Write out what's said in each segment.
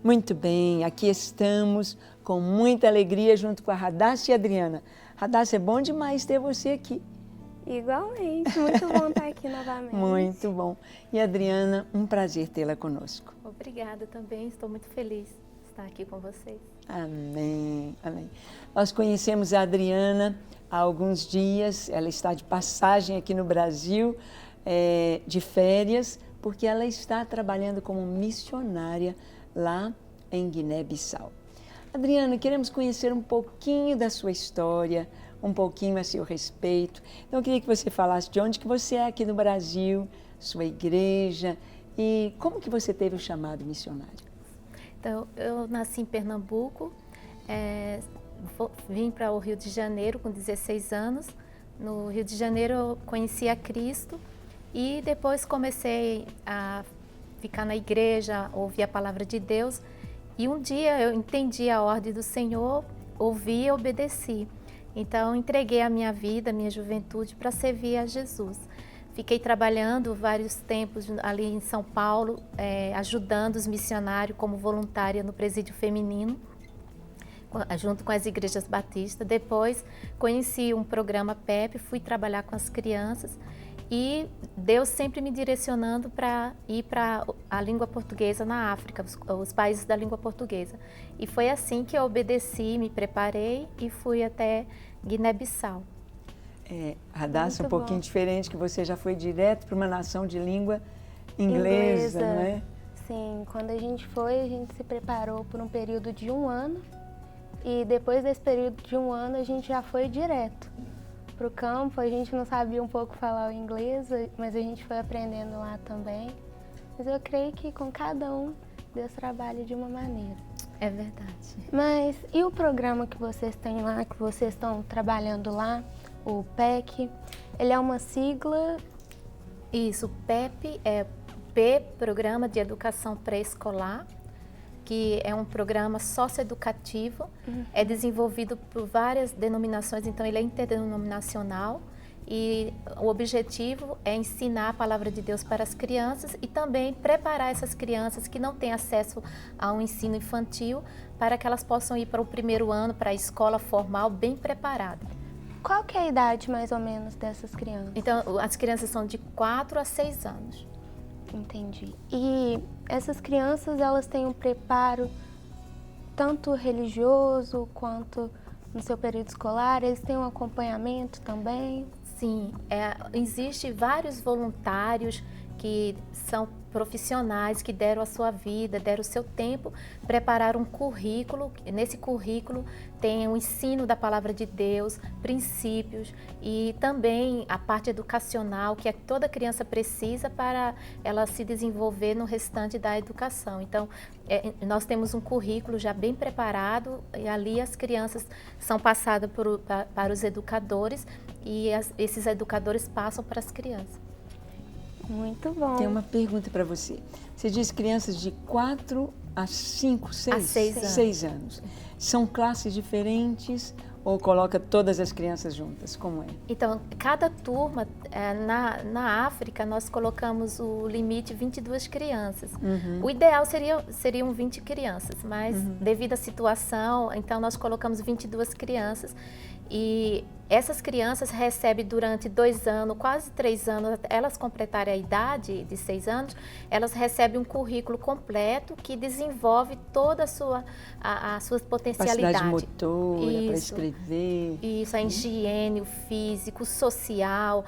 Muito bem, aqui estamos com muita alegria junto com a Radassa e a Adriana. Radassa, é bom demais ter você aqui. Igualmente, muito bom estar aqui novamente. Muito bom. E Adriana, um prazer tê-la conosco. Obrigada também, estou muito feliz de estar aqui com vocês. Amém, amém. Nós conhecemos a Adriana há alguns dias, ela está de passagem aqui no Brasil, de férias, porque ela está trabalhando como missionária lá em Guiné-Bissau. Adriana, queremos conhecer um pouquinho da sua história, um pouquinho a seu respeito. Então, eu queria que você falasse de onde que você é aqui no Brasil, sua igreja, e como que você teve o chamado missionário. Então, eu nasci em Pernambuco, vim para o Rio de Janeiro com 16 anos. No Rio de Janeiro eu conheci a Cristo e depois comecei a ficar na igreja, ouvir a palavra de Deus. E um dia eu entendi a ordem do Senhor, ouvi e obedeci. Então, entreguei a minha vida, a minha juventude para servir a Jesus. Fiquei trabalhando vários tempos ali em São Paulo, ajudando os missionários como voluntária no presídio feminino, junto com as igrejas batistas. Depois, conheci um programa PEP, fui trabalhar com as crianças e Deus sempre me direcionando para ir para a língua portuguesa na África, os países da língua portuguesa. E foi assim que eu obedeci, me preparei e fui até Guiné-Bissau. Radassa, um pouquinho diferente, que você já foi direto para uma nação de língua inglesa, não é? Sim, quando a gente foi, a gente se preparou por um período de 1 ano e depois desse período de 1 ano a gente já foi direto para o campo. A gente não sabia um pouco falar o inglês, mas a gente foi aprendendo lá também. Mas eu creio que com cada um Deus trabalha de uma maneira. É verdade. Mas e o programa que vocês têm lá, que vocês estão trabalhando lá? O PEC, ele é uma sigla? Isso, o PEP é P, Programa de Educação Pré-Escolar, que é um programa socioeducativo, é desenvolvido por várias denominações, então ele é interdenominacional e o objetivo é ensinar a palavra de Deus para as crianças e também preparar essas crianças que não têm acesso ao ensino infantil para que elas possam ir para o 1º ano, para a escola formal bem preparada. Qual que é a idade, mais ou menos, dessas crianças? Então, as crianças são de 4 a 6 anos. Entendi. E essas crianças, elas têm um preparo tanto religioso quanto no seu período escolar? Eles têm um acompanhamento também? Sim, existe vários voluntários que são profissionais que deram a sua vida, deram o seu tempo, prepararam um currículo. Nesse currículo tem o ensino da palavra de Deus, princípios e também a parte educacional que toda criança precisa para ela se desenvolver no restante da educação. Então, nós temos um currículo já bem preparado e ali as crianças são passadas para os educadores e esses educadores passam para as crianças. Muito bom. Tem uma pergunta para você. Você diz crianças de 4 a 5, 6 anos. São classes diferentes ou coloca todas as crianças juntas? Como é? Então, cada turma, na África, nós colocamos o limite 22 crianças. O ideal seriam 20 crianças, mas devido à situação, então nós colocamos 22 crianças. E essas crianças recebem durante 2 anos, quase 3 anos, até elas completarem a idade de 6 anos, elas recebem um currículo completo que desenvolve toda a sua potencialidade. Capacidade motora, para escrever. Isso, a higiene, o físico, o social,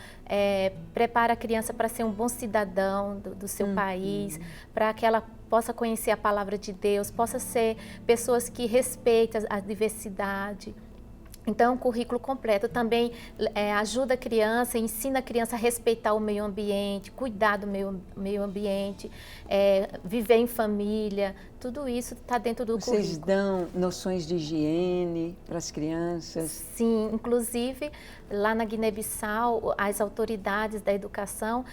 prepara a criança para ser um bom cidadão do seu país, para que ela possa conhecer a palavra de Deus, possa ser pessoas que respeitam a diversidade. Então, o currículo completo também ajuda a criança, ensina a criança a respeitar o meio ambiente, cuidar do meio ambiente, viver em família, tudo isso está dentro do currículo. Vocês dão noções de higiene para as crianças? Sim, inclusive lá na Guiné-Bissau, as autoridades da educação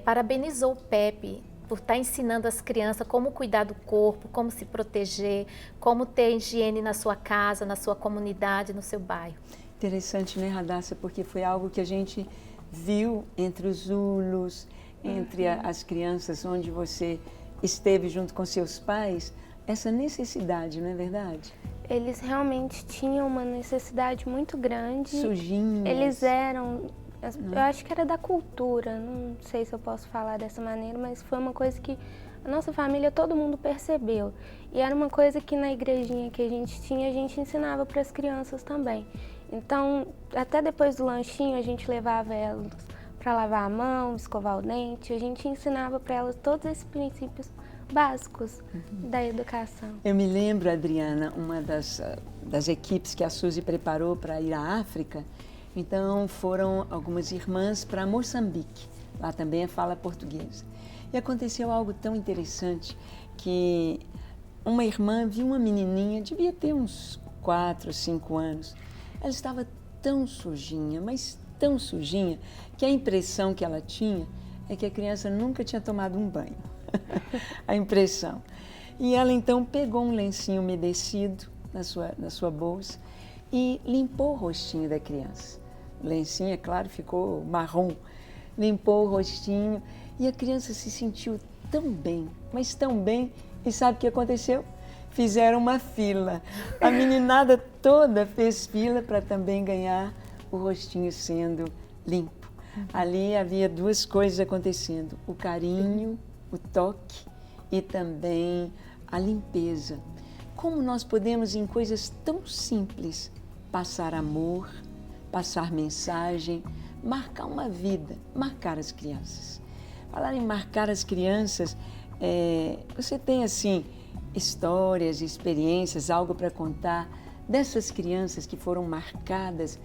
parabenizou o PEP, por estar ensinando as crianças como cuidar do corpo, como se proteger, como ter higiene na sua casa, na sua comunidade, no seu bairro. Interessante, né, Radassa? Porque foi algo que a gente viu entre os Zulus, entre as crianças onde você esteve junto com seus pais, essa necessidade, não é verdade? Eles realmente tinham uma necessidade muito grande. Sujinhos. Eles eram, eu acho que era da cultura, não sei se eu posso falar dessa maneira, mas foi uma coisa que a nossa família, todo mundo percebeu. E era uma coisa que na igrejinha que a gente ensinava para as crianças também. Então, até depois do lanchinho, a gente levava elas para lavar a mão, escovar o dente, a gente ensinava para elas todos esses princípios básicos da educação. Eu me lembro, Adriana, uma das equipes que a Suzy preparou para ir à África, então foram algumas irmãs para Moçambique, lá também fala portuguesa. E aconteceu algo tão interessante que uma irmã viu uma menininha, devia ter uns 4, 5 anos, ela estava tão sujinha, mas tão sujinha, que a impressão que ela tinha é que a criança nunca tinha tomado um banho. A impressão. E ela então pegou um lencinho umedecido na sua bolsa e limpou o rostinho da criança. O lencinho, é claro, ficou marrom. Limpou o rostinho e a criança se sentiu tão bem, mas tão bem. E sabe o que aconteceu? Fizeram uma fila. A meninada toda fez fila para também ganhar o rostinho sendo limpo. Ali havia duas coisas acontecendo: o carinho, o toque e também a limpeza. Como nós podemos, em coisas tão simples, passar amor, passar mensagem, marcar uma vida, marcar as crianças. Falar em marcar as crianças, você tem assim histórias, experiências, algo para contar dessas crianças que foram marcadas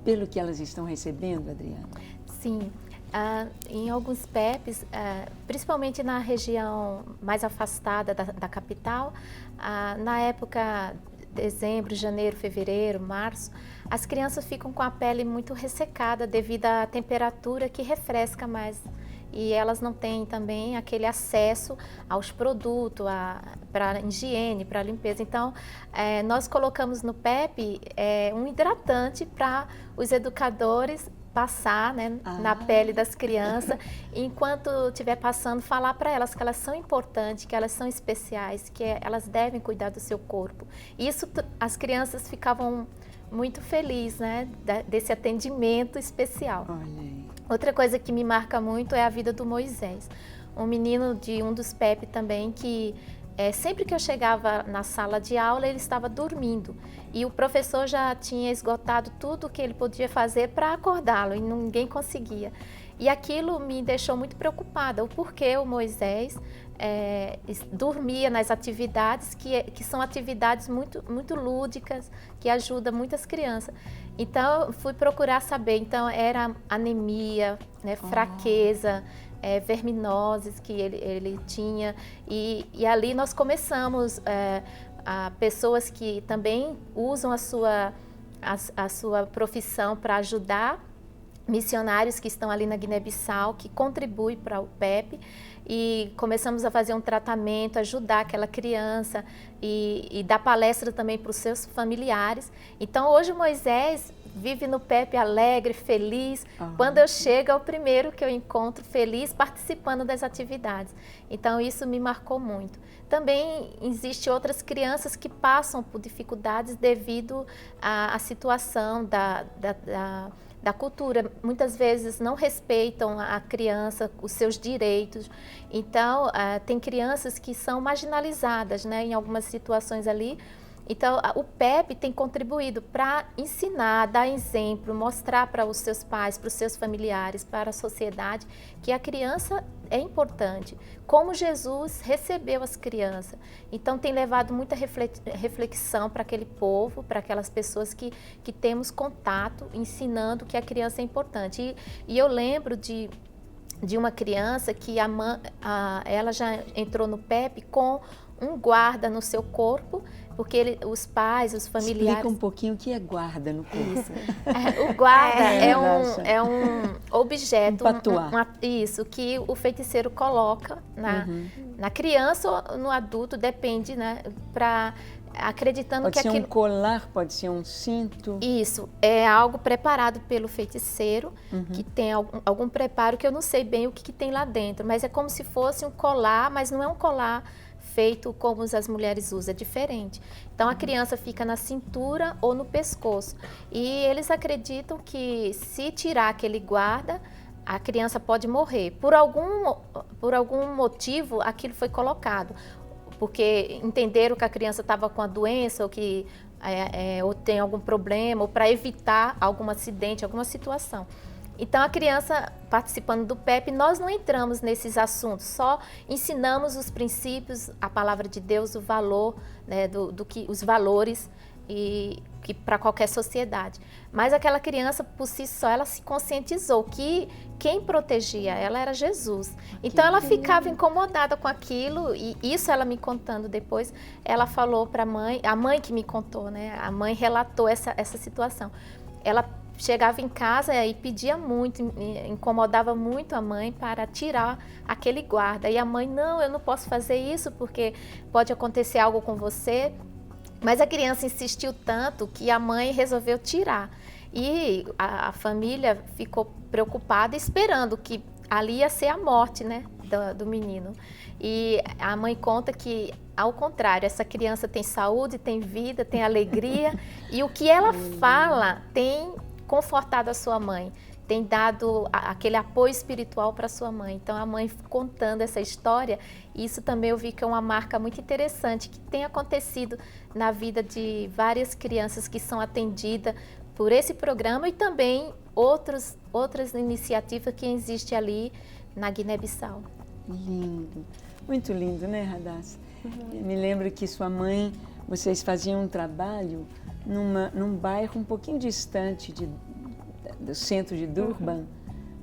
pelo que elas estão recebendo, Adriana? Sim. Em alguns PEPs, principalmente na região mais afastada da capital, na época dezembro, janeiro, fevereiro, março, as crianças ficam com a pele muito ressecada devido à temperatura que refresca mais. E elas não têm também aquele acesso aos produtos, para higiene, para limpeza. Então, nós colocamos no PEP um hidratante para os educadores passar, né, na pele das crianças, enquanto estiver passando, falar para elas que elas são importantes, que elas são especiais, que elas devem cuidar do seu corpo. Isso, as crianças ficavam muito felizes, né, desse atendimento especial. Olha aí. Outra coisa que me marca muito é a vida do Moisés, um menino de um dos PEP também que sempre que eu chegava na sala de aula, ele estava dormindo. E o professor já tinha esgotado tudo o que ele podia fazer para acordá-lo e ninguém conseguia. E aquilo me deixou muito preocupada, o porquê o Moisés dormia nas atividades que são atividades muito, muito lúdicas, que ajudam muitas crianças. Então, eu fui procurar saber. Então, era anemia, né, fraqueza, verminoses que ele tinha. E ali nós começamos a pessoas que também usam a sua profissão para ajudar missionários que estão ali na Guiné-Bissau, que contribuem para o PEP, e começamos a fazer um tratamento, ajudar aquela criança e dar palestra também para os seus familiares. Então, hoje o Moisés vive no PEP alegre, feliz. Quando eu chego, é o primeiro que eu encontro feliz, participando das atividades. Então, isso me marcou muito. Também existem outras crianças que passam por dificuldades devido à situação da cultura. Muitas vezes não respeitam a criança, os seus direitos. Então, tem crianças que são marginalizadas, né, em algumas situações ali. Então, o PEP tem contribuído para ensinar, dar exemplo, mostrar para os seus pais, para os seus familiares, para a sociedade, que a criança é importante. Como Jesus recebeu as crianças. Então, tem levado muita reflexão para aquele povo, para aquelas pessoas que temos contato, ensinando que a criança é importante. E eu lembro de uma criança que ela já entrou no PEP com um guarda no seu corpo, porque os pais, os familiares... Explica um pouquinho o que é guarda no corpo. Isso. O guarda é um objeto, isso, que o feiticeiro coloca na criança ou no adulto, depende, né, acreditando pode que ser aquilo... um colar, pode ser um cinto. Isso, é algo preparado pelo feiticeiro, que tem algum preparo que eu não sei bem o que tem lá dentro, mas é como se fosse um colar, mas não é um colar feito como as mulheres usam, é diferente. Então a criança fica na cintura ou no pescoço. E eles acreditam que se tirar aquele guarda, a criança pode morrer. Por algum motivo aquilo foi colocado, porque entenderam que a criança estava com a doença ou que ou tem algum problema, ou para evitar algum acidente, alguma situação. Então, a criança participando do PEP, nós não entramos nesses assuntos, só ensinamos os princípios, a palavra de Deus, o valor, né, os valores e que para qualquer sociedade. Mas aquela criança, por si só, ela se conscientizou que quem protegia ela era Jesus. Então, ela ficava incomodada com aquilo, e isso ela me contando depois, ela falou para a mãe que me contou, né? A mãe relatou essa situação. Ela chegava em casa e pedia muito, incomodava muito a mãe para tirar aquele guarda. E a mãe, não, eu não posso fazer isso porque pode acontecer algo com você. Mas a criança insistiu tanto que a mãe resolveu tirar. E a família ficou preocupada, esperando que ali ia ser a morte, né, do menino. E a mãe conta que, ao contrário, essa criança tem saúde, tem vida, tem alegria. E o que ela fala tem confortado a sua mãe, tem dado aquele apoio espiritual para sua mãe. Então, a mãe contando essa história, isso também eu vi que é uma marca muito interessante, que tem acontecido na vida de várias crianças que são atendidas por esse programa e também outras iniciativas que existem ali na Guiné-Bissau. Lindo, muito lindo, né, Radassa? Eu me lembro que sua mãe, vocês faziam um trabalho num bairro um pouquinho distante do centro de Durban,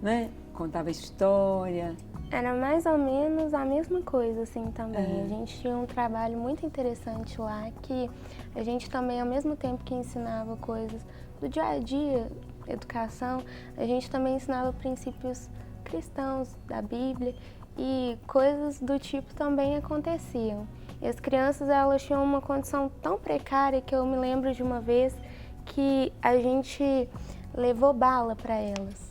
né? Contava história. Era mais ou menos a mesma coisa, assim, também. A gente tinha um trabalho muito interessante lá, que a gente também, ao mesmo tempo que ensinava coisas do dia a dia, educação, a gente também ensinava princípios cristãos da Bíblia e coisas do tipo também aconteciam. E as crianças, elas tinham uma condição tão precária que eu me lembro de uma vez que a gente levou bala para elas.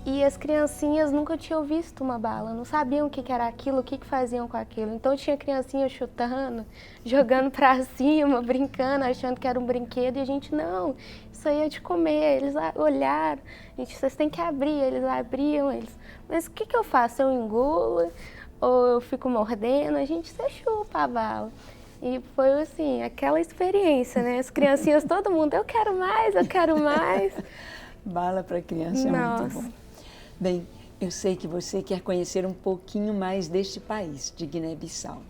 E as criancinhas nunca tinham visto uma bala, não sabiam o que era aquilo, o que faziam com aquilo. Então tinha criancinha chutando, jogando para cima, brincando, achando que era um brinquedo. E a gente, não, isso aí é de comer. Eles olharam, gente, vocês têm que abrir. Eles abriam, mas o que eu faço? Eu engulo ou eu fico mordendo? A gente, você chupa a bala. E foi assim, aquela experiência, né? As criancinhas, todo mundo, eu quero mais, eu quero mais. Bala para criança é muito bom. Bem, eu sei que você quer conhecer um pouquinho mais deste país, de Guiné-Bissau.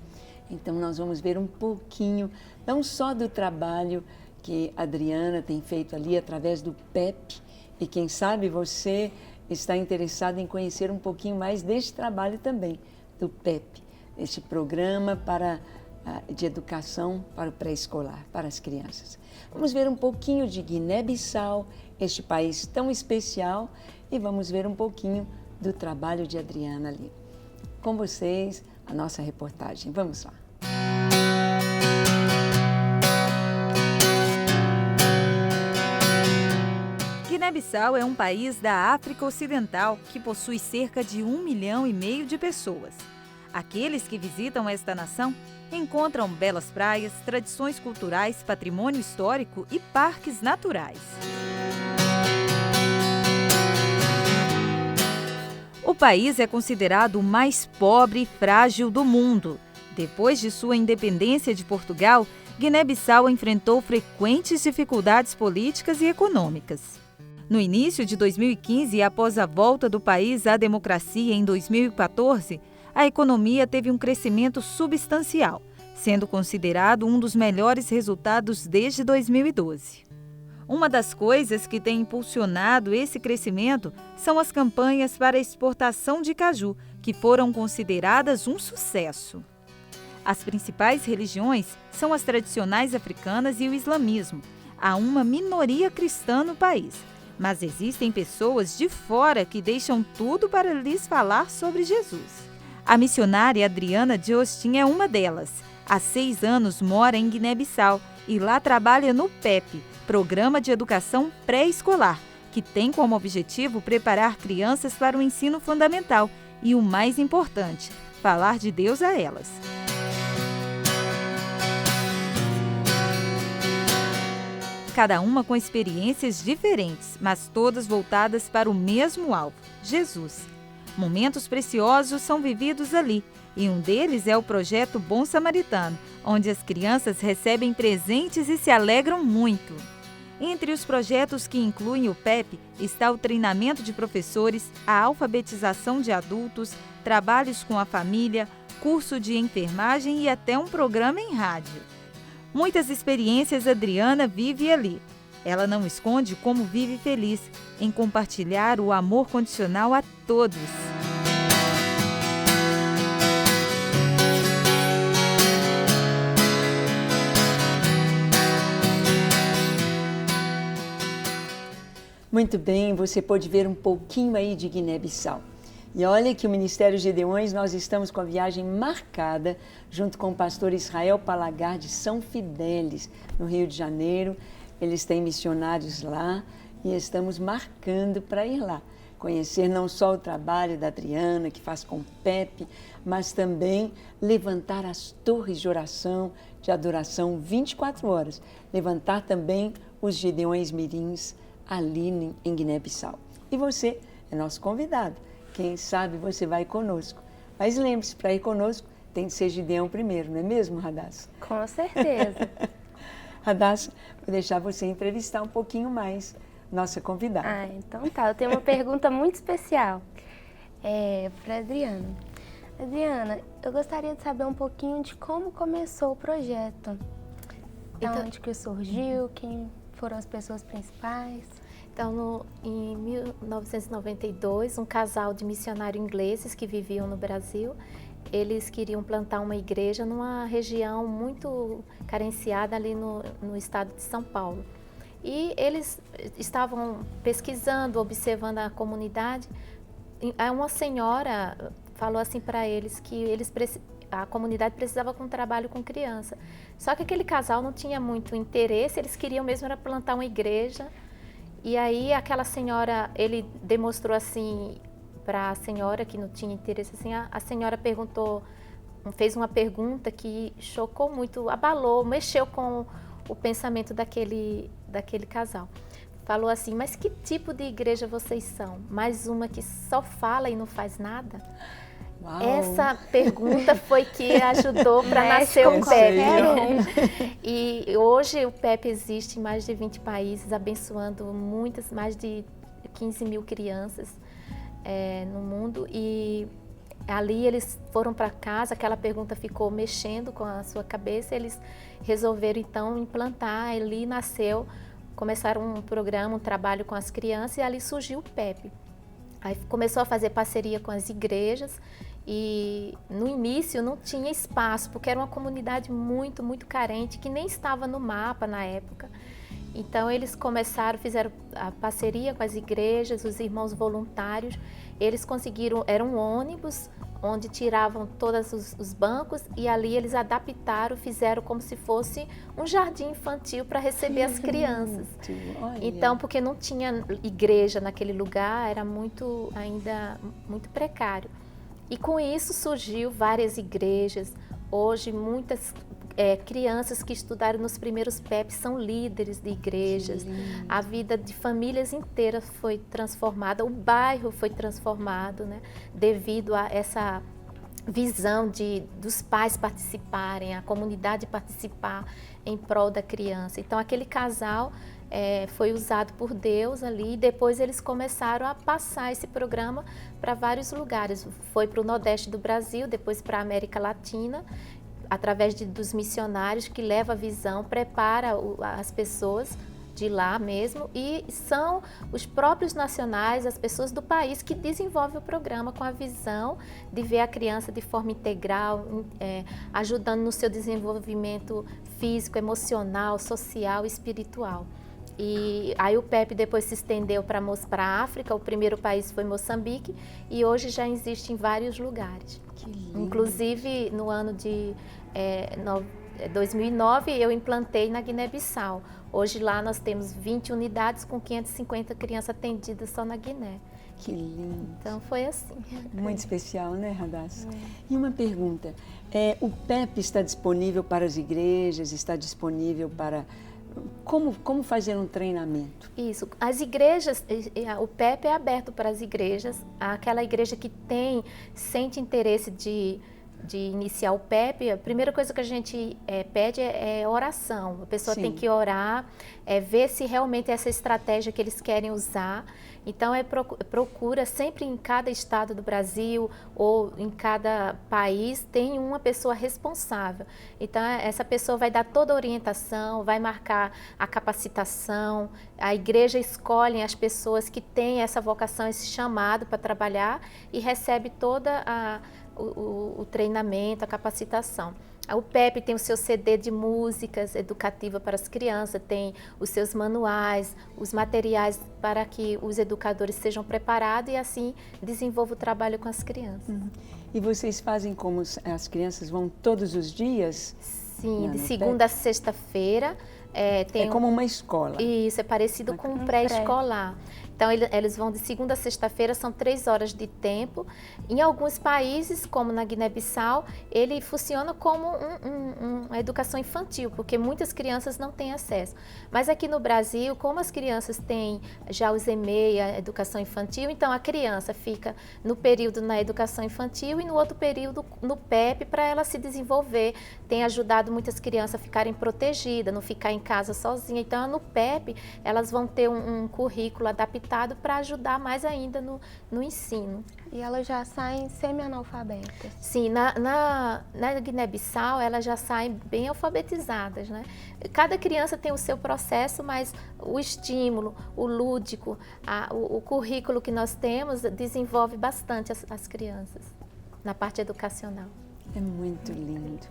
Então, nós vamos ver um pouquinho, não só do trabalho que a Adriana tem feito ali através do PEP, e quem sabe você está interessado em conhecer um pouquinho mais deste trabalho também, do PEP, este programa de educação para o pré-escolar, para as crianças. Vamos ver um pouquinho de Guiné-Bissau, este país tão especial, e vamos ver um pouquinho do trabalho de Adriana ali. Com vocês, a nossa reportagem. Vamos lá. Guiné-Bissau é um país da África Ocidental que possui cerca de 1,5 milhão de pessoas. Aqueles que visitam esta nação encontram belas praias, tradições culturais, patrimônio histórico e parques naturais. O país é considerado o mais pobre e frágil do mundo. Depois de sua independência de Portugal, Guiné-Bissau enfrentou frequentes dificuldades políticas e econômicas. No início de 2015 e após a volta do país à democracia em 2014, a economia teve um crescimento substancial, sendo considerado um dos melhores resultados desde 2012. Uma das coisas que tem impulsionado esse crescimento são as campanhas para a exportação de caju, que foram consideradas um sucesso. As principais religiões são as tradicionais africanas e o islamismo. Há uma minoria cristã no país, mas existem pessoas de fora que deixam tudo para lhes falar sobre Jesus. A missionária Adriana de Austin é uma delas. Há 6 anos mora em Guiné-Bissau e lá trabalha no PEP, Programa de Educação Pré-Escolar, que tem como objetivo preparar crianças para o ensino fundamental e, o mais importante, falar de Deus a elas. cada uma com experiências diferentes, mas todas voltadas para o mesmo alvo, Jesus. Momentos preciosos são vividos ali, e um deles é o projeto Bom Samaritano, onde as crianças recebem presentes e se alegram muito. Entre os projetos que incluem o PEP está o treinamento de professores, a alfabetização de adultos, trabalhos com a família, curso de enfermagem e até um programa em rádio. Muitas experiências Adriana vive ali. Ela não esconde como vive feliz em compartilhar o amor condicional a todos. Muito bem, você pode ver um pouquinho aí de Guiné-Bissau. E olha que o Ministério Gedeões, nós estamos com a viagem marcada junto com o pastor Israel Palagar de São Fidélis, no Rio de Janeiro. Eles têm missionários lá e estamos marcando para ir lá. Conhecer não só o trabalho da Adriana, que faz com o PEP, mas também levantar as torres de oração, de adoração 24 horas. Levantar também os Gedeões Mirins ali em Guiné-Bissau. E você é nosso convidado. Quem sabe você vai conosco. Mas lembre-se, para ir conosco tem que ser Gideão primeiro, não é mesmo, Radassa? Com certeza. Radassa, vou deixar você entrevistar um pouquinho mais nossa convidada. Então tá. Eu tenho uma pergunta muito especial para Adriana. Adriana, eu gostaria de saber um pouquinho de como começou o projeto. De onde que surgiu, quem foram as pessoas principais? Então, em 1992, um casal de missionários ingleses que viviam no Brasil, eles queriam plantar uma igreja numa região muito carenciada ali no estado de São Paulo. E eles estavam pesquisando, observando a comunidade. Uma senhora falou assim para eles que a comunidade precisava de um trabalho com criança. Só que aquele casal não tinha muito interesse, eles queriam mesmo era plantar uma igreja. E aí aquela senhora, ele demonstrou assim para a senhora que não tinha interesse, assim, a senhora fez uma pergunta que chocou muito, abalou, mexeu com o pensamento daquele casal. Falou assim: mas que tipo de igreja vocês são? Mais uma que só fala e não faz nada? Uau. Essa pergunta foi que ajudou para nascer o PEP. E hoje o PEP existe em mais de 20 países, abençoando mais de 15 mil crianças no mundo. E ali eles foram para casa, aquela pergunta ficou mexendo com a sua cabeça, eles resolveram então implantar, ali nasceu, começaram um programa, um trabalho com as crianças, e ali surgiu o PEP. Aí começou a fazer parceria com as igrejas e no início não tinha espaço, porque era uma comunidade muito, muito carente, que nem estava no mapa na época. Então eles fizeram a parceria com as igrejas, os irmãos voluntários, eles conseguiram, era um ônibus onde tiravam todos os bancos e ali eles adaptaram, fizeram como se fosse um jardim infantil para receber as crianças. Então, porque não tinha igreja naquele lugar, era ainda muito precário. E com isso surgiu várias igrejas. Hoje muitas crianças que estudaram nos primeiros PEP são líderes de igrejas. A vida de famílias inteiras foi transformada, o bairro foi transformado, né, devido a essa visão dos pais participarem, a comunidade participar em prol da criança. Então aquele casal foi usado por Deus ali, e depois eles começaram a passar esse programa para vários lugares. Foi para o Nordeste do Brasil, depois para a América Latina, através dos missionários que levam a visão, prepara as pessoas de lá mesmo, e são os próprios nacionais, as pessoas do país que desenvolvem o programa com a visão de ver a criança de forma integral, ajudando no seu desenvolvimento físico, emocional, social e espiritual. E aí o PEP depois se estendeu para a África, o primeiro país foi Moçambique, e hoje já existe em vários lugares. Que lindo. Inclusive no ano de 2009 eu implantei na Guiné-Bissau. Hoje lá nós temos 20 unidades com 550 crianças atendidas só na Guiné. Que lindo. Então foi assim. Muito especial, né, Radassa? E uma pergunta, o PEP está disponível para as igrejas, está disponível para como fazer um treinamento? Isso. As igrejas, o PEP é aberto para as igrejas. Aquela igreja que sente interesse de iniciar o PEP, a primeira coisa que a gente pede é oração. A pessoa tem que orar, ver se realmente essa estratégia que eles querem usar. Então, procura sempre em cada estado do Brasil ou em cada país, tem uma pessoa responsável. Então, essa pessoa vai dar toda a orientação, vai marcar a capacitação, a igreja escolhe as pessoas que têm essa vocação, esse chamado para trabalhar e recebe toda o treinamento, a capacitação. O PEP tem o seu CD de músicas educativa para as crianças, tem os seus manuais, os materiais para que os educadores sejam preparados e assim desenvolvam o trabalho com as crianças. E vocês fazem como as crianças vão todos os dias? Sim, de segunda a sexta-feira. É como uma escola. Isso, é parecido com um pré-escolar. Então, eles vão de segunda a sexta-feira, são 3 horas de tempo. Em alguns países, como na Guiné-Bissau, ele funciona como uma educação infantil, porque muitas crianças não têm acesso. Mas aqui no Brasil, como as crianças têm já os EMEI, a educação infantil, então a criança fica no período na educação infantil e no outro período no PEP para ela se desenvolver. Tem ajudado muitas crianças a ficarem protegidas, não ficar em casa sozinha. Então, no PEP, elas vão ter um currículo adaptado para ajudar mais ainda no ensino. E elas já saem semi-analfabetas? Sim, na Guiné-Bissau elas já saem bem alfabetizadas, né? Cada criança tem o seu processo, mas o estímulo, o lúdico, o currículo que nós temos desenvolve bastante as crianças na parte educacional. É muito lindo.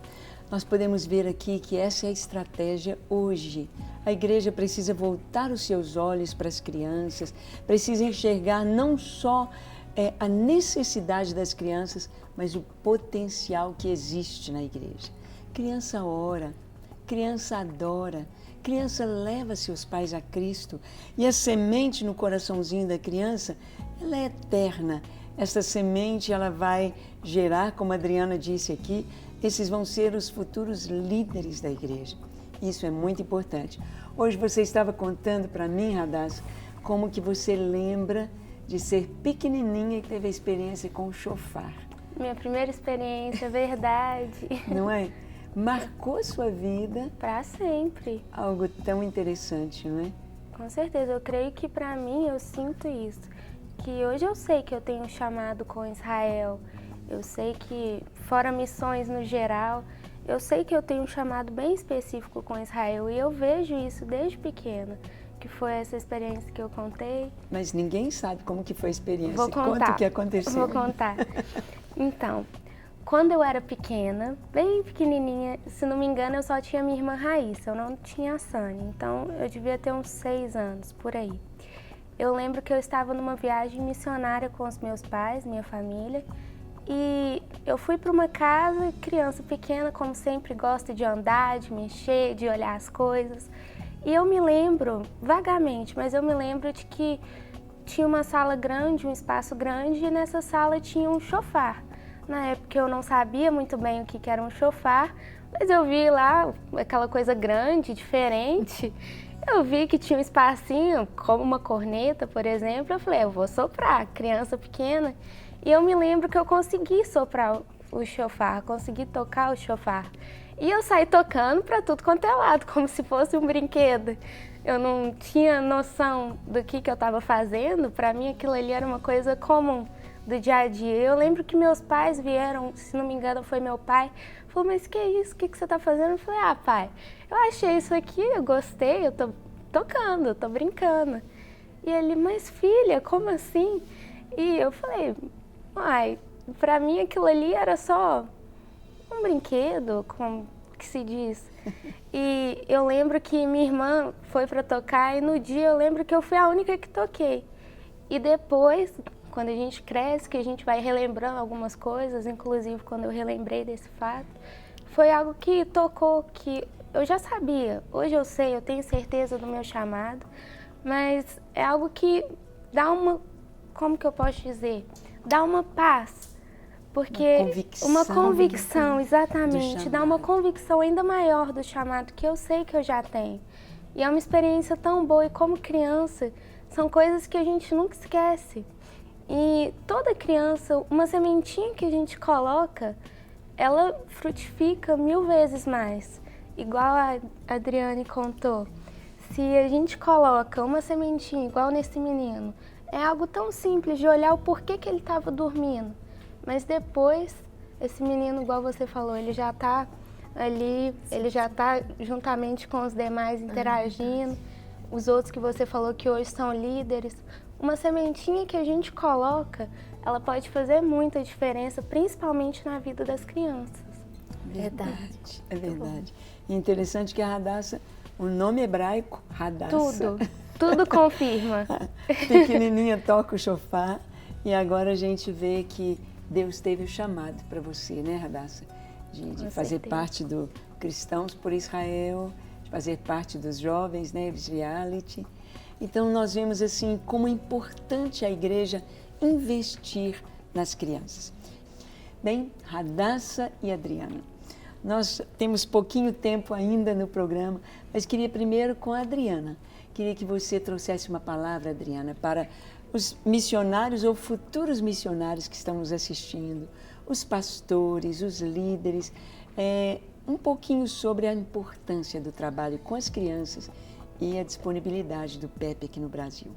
Nós podemos ver aqui que essa é a estratégia hoje. A igreja precisa voltar os seus olhos para as crianças, precisa enxergar não só a necessidade das crianças, mas o potencial que existe na igreja. Criança ora, criança adora, criança leva seus pais a Cristo e a semente no coraçãozinho da criança, ela é eterna. Essa semente ela vai gerar, como a Adriana disse aqui, esses vão ser os futuros líderes da igreja. Isso é muito importante. Hoje você estava contando para mim, Radassa, como que você lembra de ser pequenininha e teve a experiência com o chofar. Minha primeira experiência, verdade. Não é? Marcou sua vida. Para sempre. Algo tão interessante, não é? Com certeza, eu creio que para mim eu sinto isso. Que hoje eu sei que eu tenho um chamado com Israel. Eu sei que, fora missões no geral, eu sei que eu tenho um chamado bem específico com Israel e eu vejo isso desde pequena, que foi essa experiência que eu contei. Mas ninguém sabe como que foi a experiência. Vou contar. Conta o que aconteceu. Vou contar. Então, quando eu era pequena, bem pequenininha, se não me engano, eu só tinha minha irmã Raíssa, eu não tinha a Sânia, então eu devia ter uns 6 anos, por aí. Eu lembro que eu estava numa viagem missionária com os meus pais, minha família, e eu fui para uma casa, criança pequena, como sempre, gosta de andar, de mexer, de olhar as coisas. E eu me lembro, vagamente, mas eu me lembro de que tinha uma sala grande, um espaço grande, e nessa sala tinha um chofar. Na época eu não sabia muito bem o que era um chofar, mas eu vi lá aquela coisa grande, diferente. Eu vi que tinha um espacinho, como uma corneta, por exemplo. Eu falei, eu vou soprar, criança pequena. E eu me lembro que eu consegui soprar o chofar, consegui tocar o chofar. E eu saí tocando para tudo quanto é lado, como se fosse um brinquedo. Eu não tinha noção do que eu estava fazendo. Para mim aquilo ali era uma coisa comum do dia a dia. Eu lembro que meus pais vieram, se não me engano foi meu pai, falou, mas que é isso? O que você está fazendo? Eu falei, pai, eu achei isso aqui, eu gostei, eu tô tocando, eu tô brincando. E ele, mas filha, como assim? E eu falei, pra mim aquilo ali era só um brinquedo, como que se diz. E eu lembro que minha irmã foi para tocar e no dia eu lembro que eu fui a única que toquei. E depois, quando a gente cresce, que a gente vai relembrando algumas coisas, inclusive quando eu relembrei desse fato, foi algo que tocou, que eu já sabia. Hoje eu sei, eu tenho certeza do meu chamado, mas é algo que dá uma, como que eu posso dizer? Dá uma paz. Porque uma convicção, exatamente, dá uma convicção ainda maior do chamado que eu sei que eu já tenho. E é uma experiência tão boa, e como criança, são coisas que a gente nunca esquece. E toda criança, uma sementinha que a gente coloca, ela frutifica 1000 vezes mais. Igual a Adriane contou, se a gente coloca uma sementinha igual nesse menino, é algo tão simples de olhar o porquê que ele estava dormindo. Mas depois, esse menino, igual você falou, ele já está ali, ele já está juntamente com os demais interagindo, os outros que você falou que hoje são líderes. Uma sementinha que a gente coloca, ela pode fazer muita diferença, principalmente na vida das crianças. Verdade, é verdade. E interessante que a Hadassah, o nome hebraico, Hadassah. Tudo confirma. Pequenininha toca o shofar e agora a gente vê que Deus teve o chamado para você, né, Hadassah? De fazer parte do Cristãos por Israel, de fazer parte dos jovens, né, Reality. Então nós vemos assim como é importante a igreja investir nas crianças. Bem, Hadassah e Adriana, nós temos pouquinho tempo ainda no programa, mas queria primeiro com a Adriana. Queria que você trouxesse uma palavra, Adriana, para os missionários ou futuros missionários que estão nos assistindo, os pastores, os líderes, um pouquinho sobre a importância do trabalho com as crianças e a disponibilidade do PEP aqui no Brasil.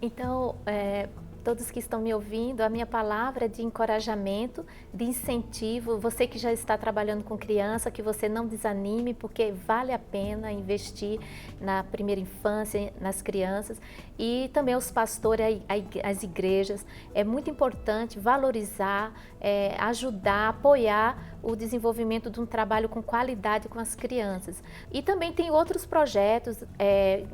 Então, todos que estão me ouvindo, a minha palavra é de encorajamento, de incentivo. Você que já está trabalhando com criança, que você não desanime, porque vale a pena investir na primeira infância, nas crianças. E também os pastores, as igrejas. É muito importante valorizar, ajudar, apoiar o desenvolvimento de um trabalho com qualidade com as crianças. E também tem outros projetos,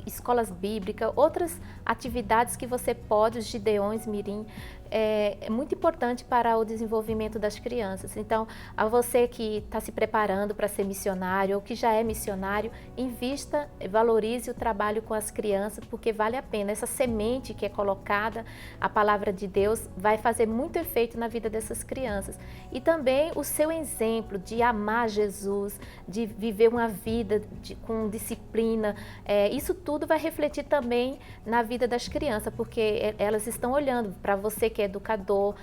escolas bíblicas, outras atividades que você pode, os Gideões, Mirim, é muito importante para o desenvolvimento das crianças. Então, a você que está se preparando para ser missionário ou que já é missionário, invista, valorize o trabalho com as crianças, porque vale a pena. Essa semente que é colocada, a palavra de Deus, vai fazer muito efeito na vida dessas crianças. E também o seu exemplo de amar Jesus, de viver uma vida com disciplina, isso tudo vai refletir também na vida das crianças, porque elas estão olhando para você que é educador,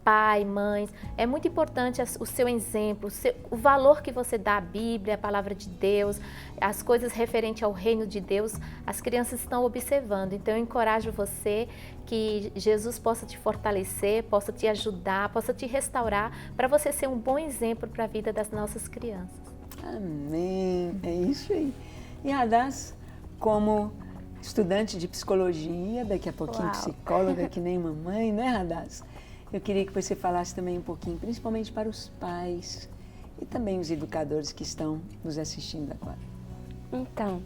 pai, mães. É muito importante o seu exemplo, o valor que você dá à Bíblia, à palavra de Deus, as coisas referentes ao reino de Deus, as crianças estão observando. Então eu encorajo você que Jesus possa te fortalecer, possa te ajudar, possa te restaurar, para você ser um bom exemplo para a vida das nossas crianças. Amém, é isso aí. E Hadassah, como estudante de psicologia, daqui a pouquinho psicóloga, que nem mamãe, né, Hadassah? Eu queria que você falasse também um pouquinho, principalmente para os pais e também os educadores que estão nos assistindo agora. Então,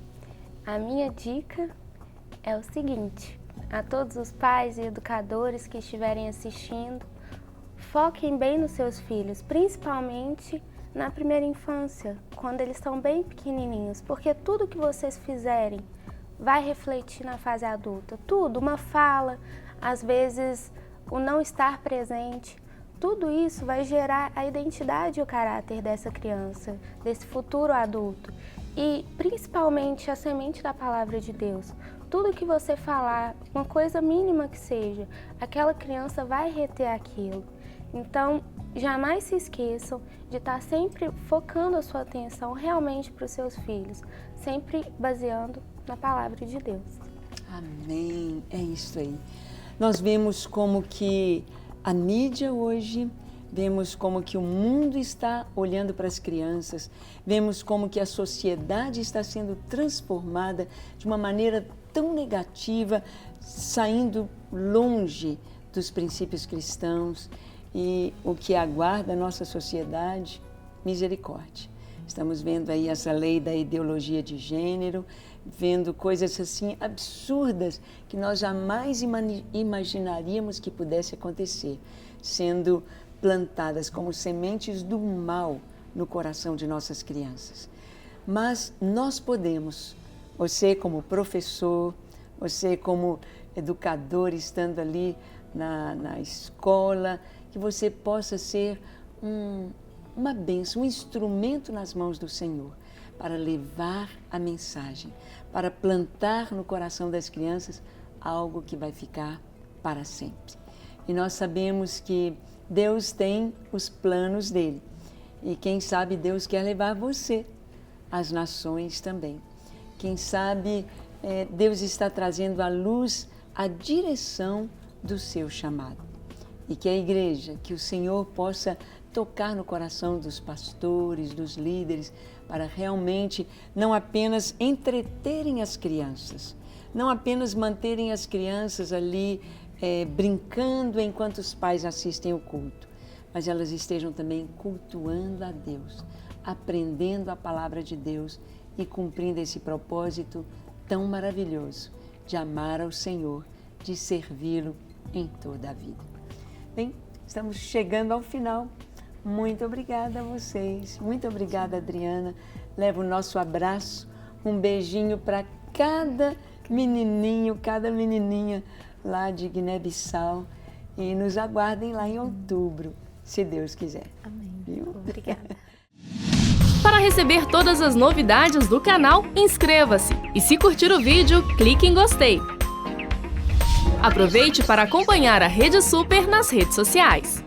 a minha dica é o seguinte: a todos os pais e educadores que estiverem assistindo, foquem bem nos seus filhos, principalmente na primeira infância, quando eles estão bem pequenininhos, porque tudo que vocês fizerem vai refletir na fase adulta. Tudo, uma fala, às vezes o não estar presente, tudo isso vai gerar a identidade e o caráter dessa criança, desse futuro adulto. E principalmente a semente da palavra de Deus. Tudo que você falar, uma coisa mínima que seja, aquela criança vai reter aquilo. Então, jamais se esqueçam de estar sempre focando a sua atenção realmente para os seus filhos, sempre baseando na palavra de Deus. Amém, é isso aí. Nós vemos como que a mídia hoje, vemos como que o mundo está olhando para as crianças, vemos como que a sociedade está sendo transformada de uma maneira tão negativa, saindo longe dos princípios cristãos. E o que aguarda a nossa sociedade, misericórdia. Estamos vendo aí essa lei da ideologia de gênero, vendo coisas assim absurdas que nós jamais imaginaríamos que pudesse acontecer, sendo plantadas como sementes do mal no coração de nossas crianças. Mas nós podemos, você como professor, você como educador estando ali na escola, que você possa ser uma bênção, um instrumento nas mãos do Senhor, para levar a mensagem, para plantar no coração das crianças algo que vai ficar para sempre. E nós sabemos que Deus tem os planos dele. E quem sabe Deus quer levar você às nações também. Quem sabe Deus está trazendo à luz a direção do seu chamado. E que a igreja, que o Senhor possa tocar no coração dos pastores, dos líderes, para realmente não apenas entreterem as crianças, não apenas manterem as crianças ali brincando enquanto os pais assistem o culto, mas elas estejam também cultuando a Deus, aprendendo a palavra de Deus e cumprindo esse propósito tão maravilhoso de amar ao Senhor, de servi-lo em toda a vida. Bem, estamos chegando ao final. Muito obrigada a vocês. Muito obrigada, Adriana. Leva o nosso abraço, um beijinho para cada menininho, cada menininha lá de Guiné-Bissau. E nos aguardem lá em outubro, se Deus quiser. Amém. Viu? Obrigada. Para receber todas as novidades do canal, inscreva-se. E se curtir o vídeo, clique em gostei. Aproveite para acompanhar a Rede Super nas redes sociais.